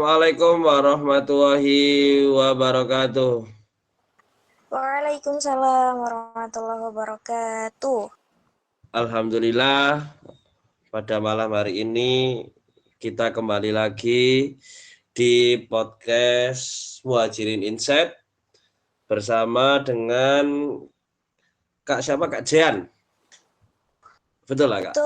Assalamualaikum warahmatullahi wabarakatuh. Waalaikumsalam warahmatullahi wabarakatuh. Alhamdulillah, pada malam hari ini kita kembali lagi di podcast Muhajirin Insight bersama dengan Kak siapa? Kak Jean. Betul lah Kak?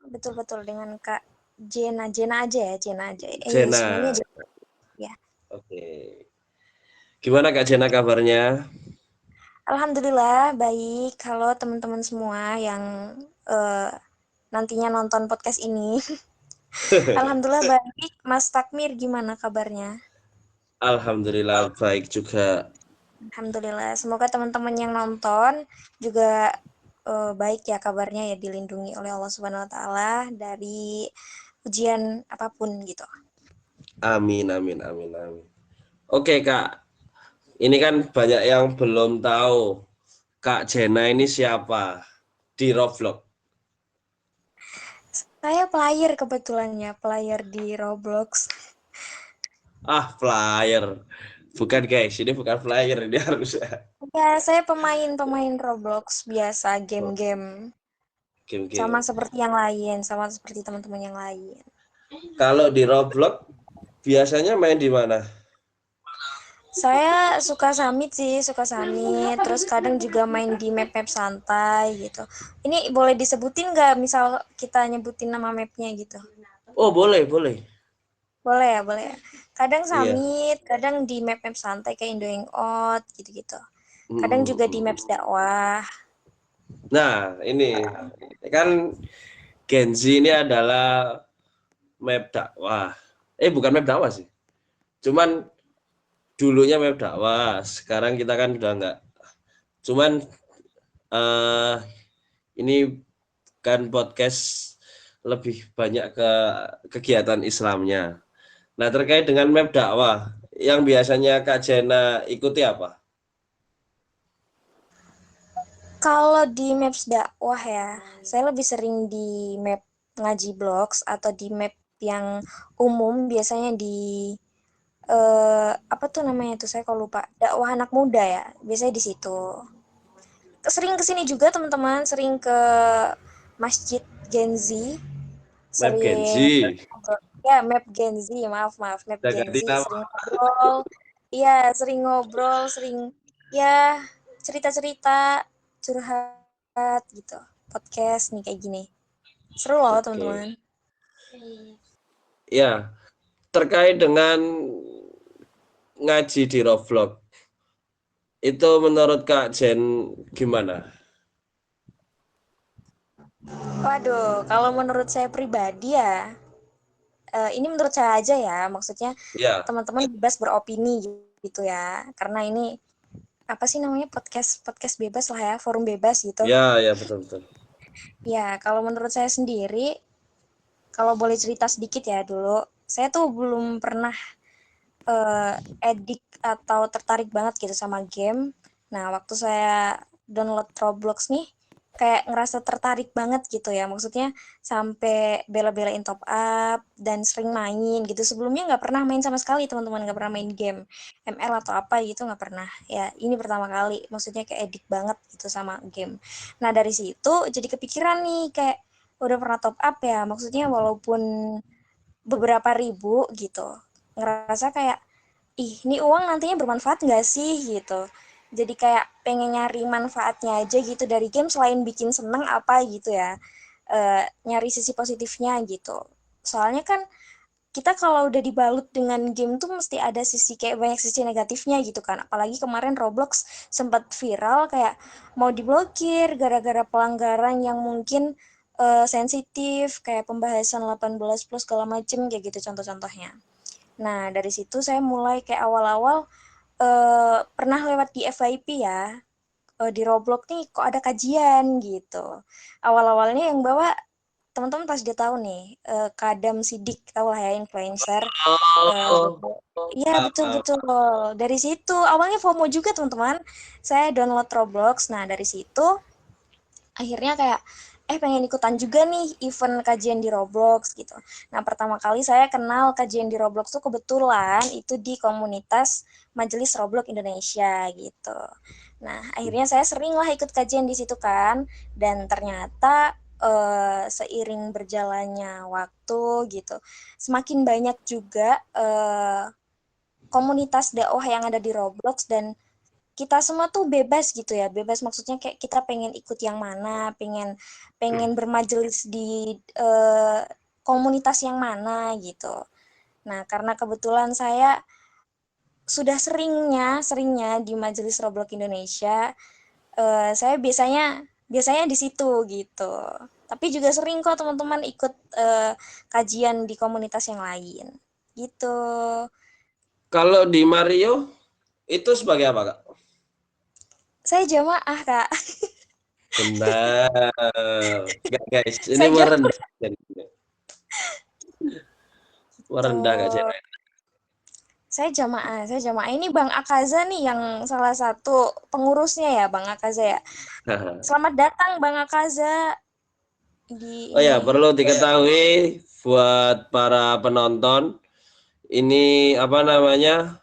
Betul dengan Kak Jena aja ya, Jena aja. Semuanya Jena. Jena. Ya. Oke. Gimana Kak Jena kabarnya? Alhamdulillah baik. Halo teman-teman semua yang eh, nantinya nonton podcast ini. Alhamdulillah baik. Mas Takmir gimana kabarnya? Alhamdulillah baik juga. Alhamdulillah. Semoga teman-teman yang nonton juga baik ya kabarnya ya, dilindungi oleh Allah Subhanahu wa taala dari ujian apapun gitu. Amin, amin, amin, amin. Oke Kak, ini kan banyak yang belum tahu Kak Jena ini siapa di Roblox. Saya player kebetulannya, player di Roblox. Flyer. Bukan guys, ini bukan flyer, ini harus Ya, saya pemain Roblox biasa, game-game. Sama game-game. seperti yang lain, sama seperti teman-teman yang lain. Kalau di Roblox biasanya main di mana? Saya suka summit sih, suka summit. Terus kadang juga main di map-map santai gitu. Ini boleh disebutin nggak, misal kita nyebutin nama mapnya gitu? Oh, boleh, boleh. Boleh ya. Kadang Iya. summit, kadang di map-map santai kayak Indo Hangout gitu-gitu. Kadang juga di maps Mm. dakwah. Nah, ini kan Gen Z ini adalah map dakwah. Bukan map dakwah sih. Cuman dulunya map dakwah, sekarang kita kan udah enggak. Cuman eh ini kan podcast lebih banyak ke kegiatan Islamnya. Nah, terkait dengan map dakwah, yang biasanya Kak Jena ikuti apa? Kalau di maps dakwah ya, saya lebih sering di map ngaji blogs atau di map yang umum, biasanya di apa tuh namanya tuh, saya kalau lupa, dakwah anak muda ya, biasanya di situ. Sering kesini juga teman-teman, sering ke Masjid Gen Z, Map Gen sering Z. ya map Gen Z, maaf maaf map Udah Gen ganti Z, nama. sering ngobrol, iya sering ngobrol, sering ya cerita-cerita, curhat gitu, podcast nih kayak gini, seru loh Oke. teman-teman. Ya, terkait dengan ngaji di Roblox, itu menurut Kak Jen gimana? Waduh, kalau menurut saya pribadi ya, ini menurut saya aja ya, maksudnya Ya, teman-teman bebas beropini gitu ya, karena ini apa sih namanya, podcast podcast bebas lah ya, forum bebas gitu. ya, betul betul. Ya, kalau menurut saya sendiri, kalau boleh cerita sedikit ya dulu, saya tuh belum pernah edik atau tertarik banget gitu sama game. Nah, waktu saya download Roblox nih, kayak ngerasa tertarik banget gitu ya. Maksudnya sampai bela-belain top up dan sering main gitu. Sebelumnya nggak pernah main sama sekali teman-teman, nggak pernah main game ML atau apa gitu, nggak pernah. Ya, ini pertama kali. Maksudnya kayak edik banget gitu sama game. Nah, dari situ jadi kepikiran nih, kayak udah pernah top up ya. Maksudnya walaupun beberapa ribu gitu, ngerasa kayak, ih ini uang nantinya bermanfaat nggak sih gitu. Jadi kayak pengen nyari manfaatnya aja gitu dari game, selain bikin seneng apa gitu ya. Nyari sisi positifnya gitu. Soalnya kan kita kalau udah dibalut dengan game tuh mesti ada sisi, kayak banyak sisi negatifnya gitu kan. Apalagi kemarin Roblox sempat viral kayak mau diblokir gara-gara pelanggaran yang mungkin sensitif, kayak pembahasan 18 plus segala macem kayak gitu contoh-contohnya. Nah, dari situ saya mulai kayak awal-awal pernah lewat di FYP ya, di Roblox nih kok ada kajian gitu. Awal-awalnya yang bawa teman-teman pas dia tahu nih, Kadam Sidik, tahu lah ya, influencer. Eh, Oh, Iya betul-betul. Dari situ awalnya FOMO juga teman-teman. Saya download Roblox. Nah dari situ akhirnya kayak pengen ikutan juga nih event kajian di Roblox gitu. Nah, pertama kali saya kenal kajian di Roblox tuh kebetulan itu di komunitas Majelis Roblox Indonesia gitu. Nah, akhirnya saya sering lah ikut kajian di situ kan, dan ternyata seiring berjalannya waktu gitu, semakin banyak juga komunitas dakwah yang ada di Roblox, dan kita semua tuh bebas gitu ya, bebas maksudnya kayak kita pengen ikut yang mana, pengen pengen bermajelis di komunitas yang mana gitu. Nah, karena kebetulan saya sudah seringnya di Majelis Roblox Indonesia, saya biasanya biasanya di situ gitu. Tapi juga sering kok teman-teman ikut kajian di komunitas yang lain gitu. Kalau di Mario itu sebagai apa, Kak? Saya jamaah, Kak. Benar. Enggak, guys, ini Saya jamaah merendah. Merendah Kak tuh. Ceren. Saya jamaah. Ini Bang Akaza nih yang salah satu pengurusnya ya, Bang Akaza ya. Selamat datang Bang Akaza di Oh ya, ini. perlu diketahui buat para penonton, ini apa namanya?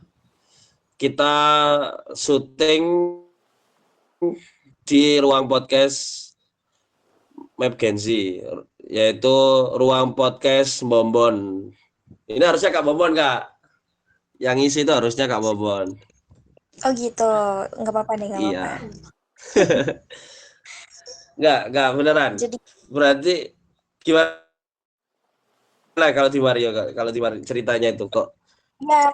Kita syuting di ruang podcast Map Gen Z, yaitu ruang podcast Bombon. Ini harusnya Kak Bombon, Kak. Yang isi itu harusnya Kak Bombon. Oh gitu, nggak apa-apa deh, nggak apa-apa. Iya. Enggak beneran. Jadi Berarti gimana kalau di Mario, Kak? Kalau di Mario ceritanya itu kok. ya,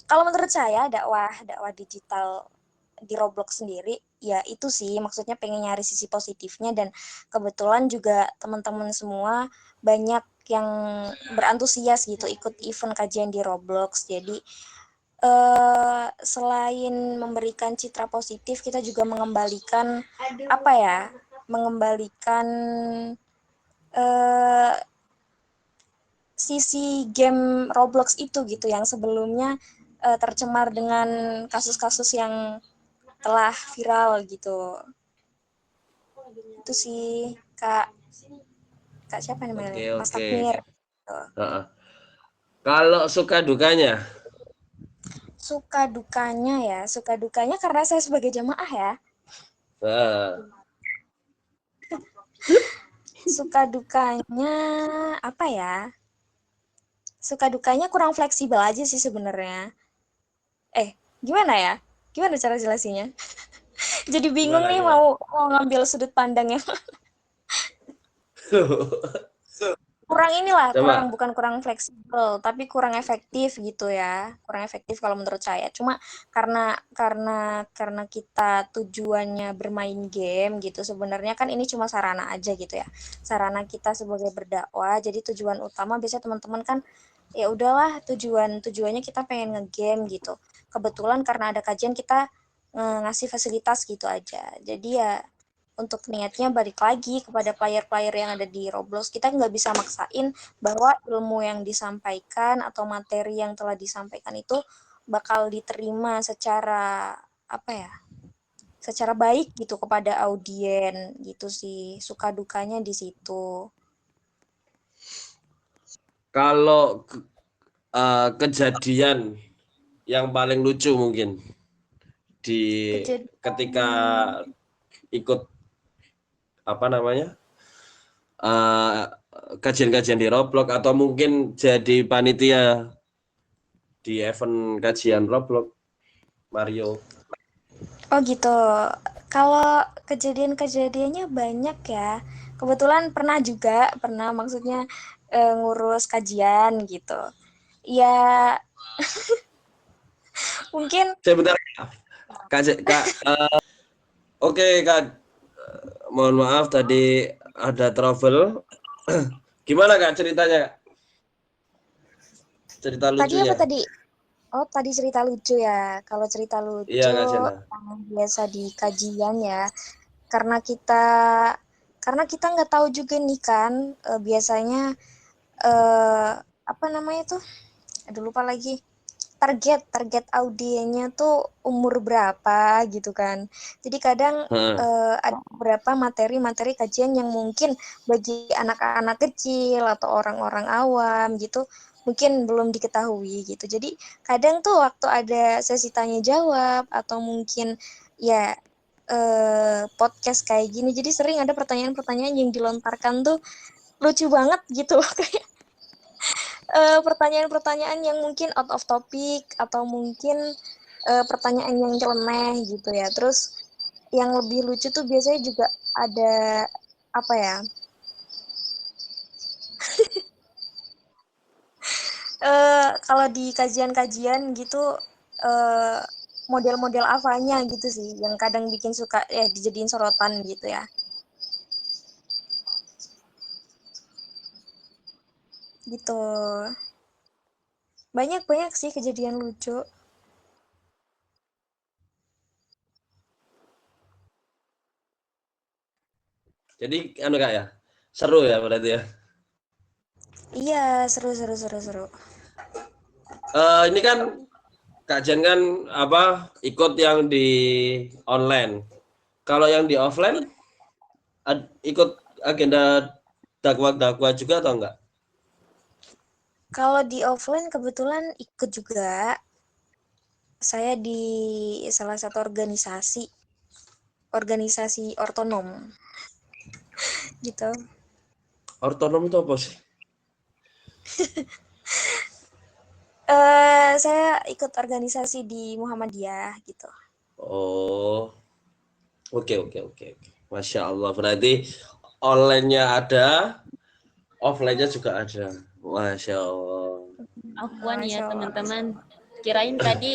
kalau menurut saya dakwah dakwah digital di Roblox sendiri ya itu sih, maksudnya pengen nyari sisi positifnya, dan kebetulan juga teman-teman semua banyak yang berantusias gitu ikut event kajian di Roblox. Jadi selain memberikan citra positif, kita juga mengembalikan apa ya? Mengembalikan eh, sisi game Roblox itu gitu yang sebelumnya tercemar dengan kasus-kasus yang telah viral gitu. Itu sih Kak Kak siapa namanya? Oke, Mas oke. Takmir. Gitu. Heeh. Kalau suka dukanya, Suka dukanya karena saya sebagai jamaah ya. nah, Suka dukanya apa ya? Suka dukanya kurang fleksibel aja sih sebenarnya. Gimana ya? Gimana cara jelasinnya? Jadi bingung gimana nih gimana? mau ngambil sudut pandangnya. Kurang inilah, kurang, Coba. bukan kurang fleksibel, tapi kurang efektif gitu ya. Kurang efektif kalau menurut saya. Cuma karena kita tujuannya bermain game gitu. Sebenarnya kan ini cuma sarana aja gitu ya. Sarana kita sebagai berdakwah. Jadi tujuan utama biasanya teman-teman kan ya udahlah, tujuannya kita pengen ngegame gitu. Kebetulan karena ada kajian kita ngasih fasilitas gitu aja. Jadi ya untuk niatnya balik lagi kepada player-player yang ada di Roblox, kita nggak bisa maksain bahwa ilmu yang disampaikan atau materi yang telah disampaikan itu bakal diterima secara apa ya, secara baik gitu kepada audien gitu sih, suka dukanya di situ. Kalau kejadian yang paling lucu mungkin di ketika Kejadian ikut apa namanya kajian-kajian di Roblox atau mungkin jadi panitia di event kajian Roblox Mario. oh gitu. Kalau kejadian-kejadiannya banyak ya. Kebetulan pernah maksudnya ngurus kajian gitu. Ya, mungkin Sebentar Kak, Kak oke Kak, mohon maaf tadi ada trouble. Gimana Kak ceritanya Kak? Cerita tadi apa lucunya. tadi? Oh, tadi cerita lucu ya. Kalau cerita Iya lucu Kak Jena. yang biasa di kajian ya, karena kita karena kita nggak tahu juga nih kan, biasanya apa namanya tuh? Aduh lupa lagi. target audiennya tuh umur berapa gitu kan. Jadi kadang Heeh. ada beberapa materi-materi kajian yang mungkin bagi anak-anak kecil atau orang-orang awam gitu mungkin belum diketahui gitu. Jadi kadang tuh waktu ada sesi tanya jawab atau mungkin ya podcast kayak gini, jadi sering ada pertanyaan-pertanyaan yang dilontarkan tuh lucu banget gitu. Pertanyaan-pertanyaan yang mungkin out of topic atau mungkin pertanyaan yang nyeleneh gitu ya. Terus yang lebih lucu tuh biasanya juga ada apa ya? Kalau di kajian-kajian gitu eh, model-model apanya gitu sih yang kadang bikin suka ya dijadiin sorotan gitu ya. Gitu. Banyak-banyak sih kejadian lucu. Jadi anu Kak ya. Seru ya berarti ya. Iya, seru seru seru seru. Ini kan Kak Jen kan apa ikut yang di online. Kalau yang di offline ikut agenda dakwah-dakwah juga atau enggak? Kalau di offline kebetulan ikut juga. Saya di salah satu organisasi ortonom gitu. Ortonom itu apa sih? Saya ikut organisasi di Muhammadiyah gitu. Oh, oke oke oke oke. Masya Allah. Berarti online-nya ada, offline-nya juga ada. Masya Allah. Afwan ya Masya Allah, Masya teman-teman. Allah. Kirain tadi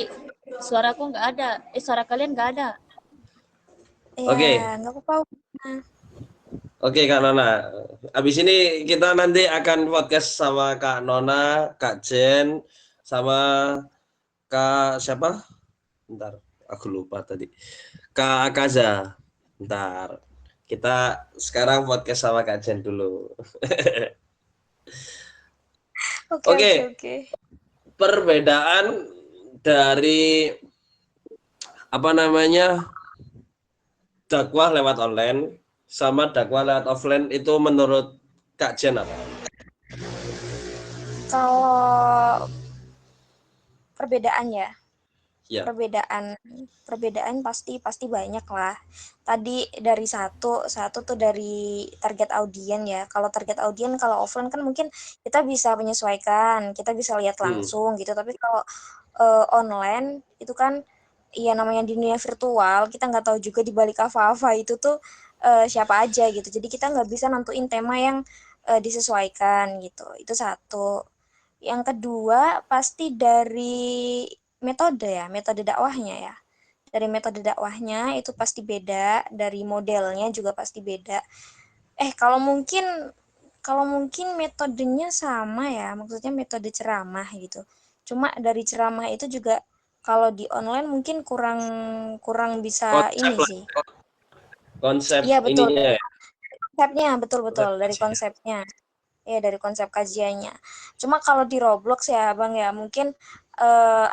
suaraku nggak ada. Suara kalian nggak ada. Ya, Oke, nggak apa-apa. Nah, oke Kak Nona. Habis ini kita nanti akan podcast sama Kak Nona, Kak Jen, sama Kak siapa? Bentar, aku lupa tadi. Kak Kaza. Bentar. Kita sekarang podcast sama Kak Jen dulu. oke, oke, Oke, oke. perbedaan dari apa namanya dakwah lewat online sama dakwah lewat offline itu menurut Kak Jen apa? Kalau perbedaan ya, Ya. perbedaan perbedaan pasti pasti banyak lah. Tadi dari satu tuh dari target audien ya. Kalau target audien kalau offline kan mungkin kita bisa menyesuaikan, kita bisa lihat Hmm. langsung gitu. Tapi kalau online itu kan ya namanya dunia virtual, kita nggak tahu juga di balik apa-apa itu tuh siapa aja gitu. Jadi kita nggak bisa nentuin tema yang disesuaikan gitu. Itu satu. Yang kedua pasti dari metode ya, metode dakwahnya ya. Dari metode dakwahnya itu pasti beda, dari modelnya juga pasti beda. Kalau mungkin metodenya sama ya, maksudnya metode ceramah gitu. Cuma dari ceramah itu juga kalau di online mungkin kurang kurang bisa Konsep ini lah, sih. konsep Iya betul, ininya dari ya. konsepnya, betul Konsep betul dari kajian. konsepnya. Ya dari konsep kajiannya. Cuma kalau di Roblox ya Bang ya, mungkin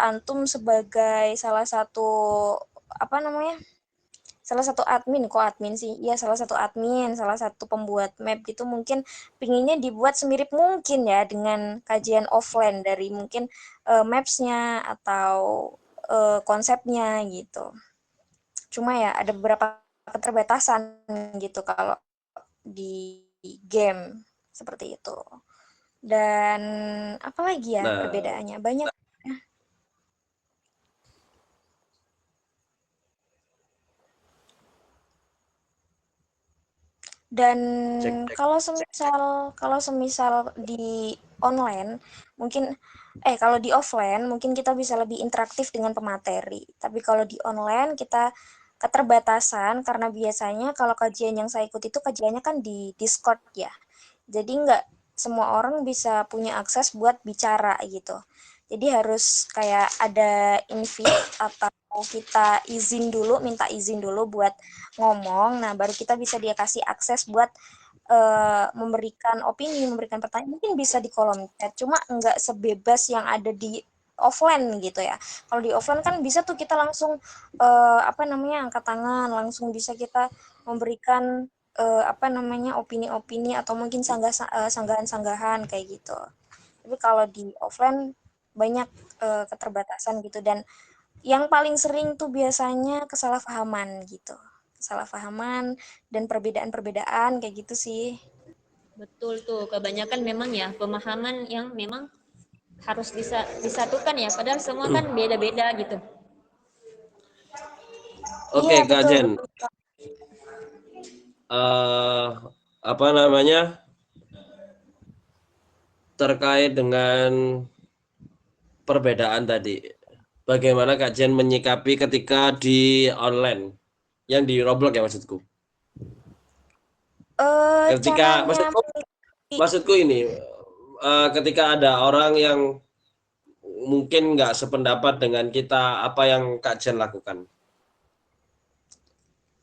antum sebagai salah satu apa namanya? Salah satu admin, kok admin sih? Ya salah satu admin, salah satu pembuat map gitu mungkin pinginnya dibuat semirip mungkin ya dengan kajian offline dari mungkin maps-nya atau konsepnya gitu. Cuma ya ada beberapa keterbatasan gitu kalau di game seperti itu. Dan apalagi ya Nah, perbedaannya? Banyak. Dan cek. kalau semisal di online mungkin kalau di offline mungkin kita bisa lebih interaktif dengan pemateri. Tapi kalau di online kita keterbatasan karena biasanya kalau kajian yang saya ikut itu kajiannya kan di Discord ya. Jadi nggak semua orang bisa punya akses buat bicara gitu. Jadi harus kayak ada invite atau kita izin dulu, minta izin dulu buat ngomong. Nah, baru kita bisa dia kasih akses buat memberikan opini, memberikan pertanyaan. Mungkin bisa di kolom chat, cuma nggak sebebas yang ada di offline gitu ya. Kalau di offline kan bisa tuh kita langsung angkat tangan, langsung bisa kita memberikan opini-opini atau mungkin sanggahan-sanggahan kayak gitu. Tapi kalau di offline banyak keterbatasan gitu, dan yang paling sering tuh biasanya kesalahpahaman gitu. Kesalahpahaman dan perbedaan-perbedaan kayak gitu sih. Betul tuh, kebanyakan memang ya pemahaman yang memang harus bisa disatukan ya, padahal semua kan beda-beda gitu. Iya, Oke, Kak betul Jen. betul. Eh, apa namanya? Terkait dengan perbedaan tadi. Bagaimana Kak Jen menyikapi ketika di online? Yang di Roblox ya maksudku. Ketika Caranya maksudku ini ketika ada orang yang mungkin nggak sependapat dengan kita, apa yang Kak Jen lakukan?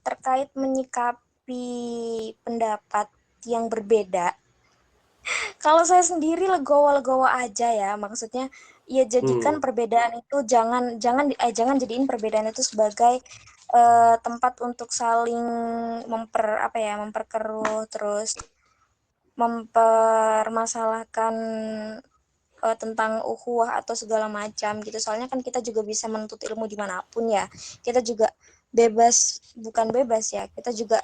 terkait menyikapi pendapat yang berbeda. Kalau saya sendiri legowo-legowo aja ya, maksudnya ya jadikan Hmm, perbedaan itu jangan jadiin perbedaan itu sebagai tempat untuk saling memperkeruh, terus mempermasalahkan tentang ukhuwah atau segala macam gitu. Soalnya kan kita juga bisa menuntut ilmu dimanapun ya. Kita juga bukan bebas ya. Kita juga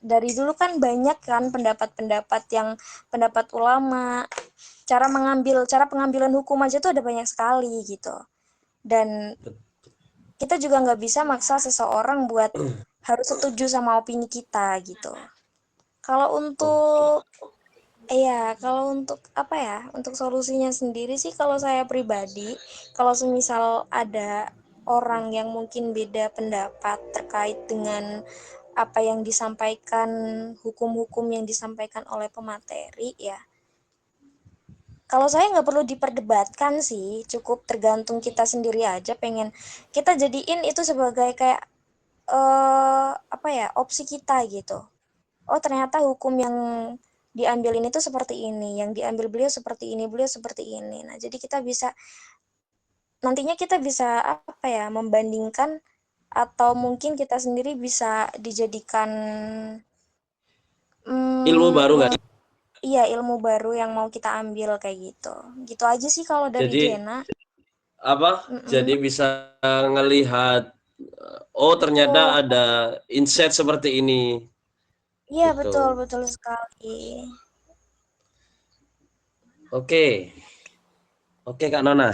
dari dulu kan banyak kan pendapat-pendapat yang pendapat ulama, cara pengambilan hukum aja tuh ada banyak sekali gitu. Dan kita juga nggak bisa maksa seseorang buat harus setuju sama opini kita gitu. Kalau oke. untuk kalau untuk untuk solusinya sendiri sih, kalau saya pribadi, kalau semisal ada orang yang mungkin beda pendapat terkait dengan apa yang disampaikan, hukum-hukum yang disampaikan oleh pemateri ya, kalau saya nggak perlu diperdebatkan sih, cukup tergantung kita sendiri aja pengen kita jadiin itu sebagai kayak opsi kita gitu. Oh, ternyata hukum yang diambil ini tuh seperti ini, yang diambil beliau seperti ini, beliau seperti ini. Nah, jadi nantinya kita bisa membandingkan, atau mungkin kita sendiri bisa dijadikan Ilmu baru nggak? yang iya, ilmu baru yang mau kita ambil kayak gitu. Gitu aja sih kalau dari Jadi Gena. apa? Mm-mm. Jadi bisa ngelihat, oh ternyata Betul. ada insight seperti ini Iya, betul, gitu. betul sekali. Oke, oke Kak Nona.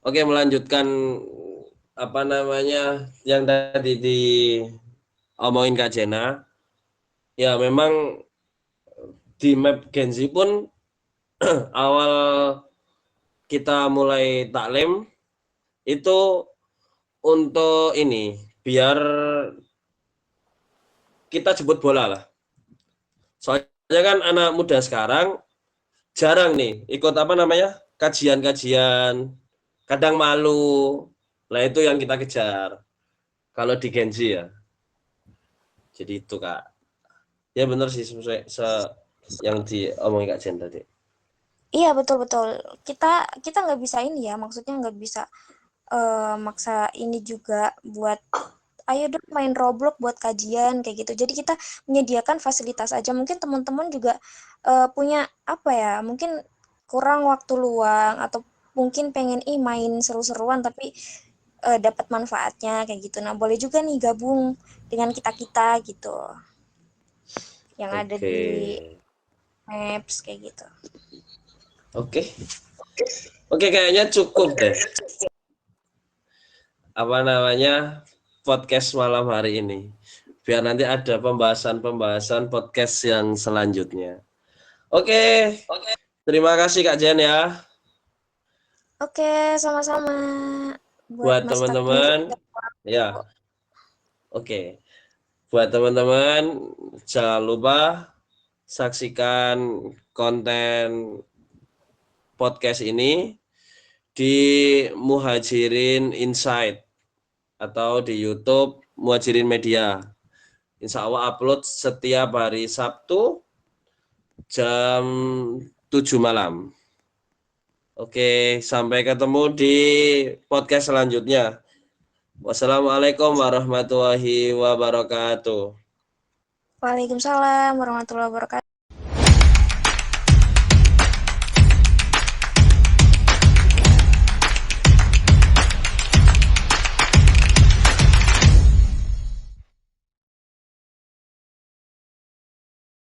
Oke, melanjutkan apa namanya yang tadi diomongin Kak Jena. Ya memang di map Genzi pun awal kita mulai taklim itu untuk ini biar kita jemput bola lah. Soalnya kan anak muda sekarang jarang nih ikut apa namanya kajian-kajian, kadang malu. Nah itu yang kita kejar kalau di Genzi ya. Jadi itu Kak. Ya benar sih sesuai yang diomongin Kak Jen tadi. Iya, betul, betul. Kita kita nggak bisa ini ya, maksudnya nggak bisa maksa ini juga buat ayo dong main Roblox buat kajian kayak gitu. Jadi kita menyediakan fasilitas aja. Mungkin teman-teman juga punya mungkin kurang waktu luang, atau mungkin pengen main seru-seruan tapi dapat manfaatnya kayak gitu. Nah, boleh juga nih gabung dengan kita-kita gitu yang ada Oke. di Maps kayak gitu. Oke. Oke kayaknya cukup deh. Apa namanya podcast malam hari ini. Biar nanti ada pembahasan-pembahasan podcast yang selanjutnya. Oke, terima kasih Kak Jen ya. Oke, sama-sama buat Buat Mas Takmi. teman-teman, ya, oke. Buat teman-teman, jangan lupa saksikan konten podcast ini di Muhajirin Insight atau di YouTube Muhajirin Media. Insya Allah upload setiap hari Sabtu jam 7 malam. Oke, sampai ketemu di podcast selanjutnya. Wassalamualaikum warahmatullahi wabarakatuh. Waalaikumsalam warahmatullahi wabarakatuh.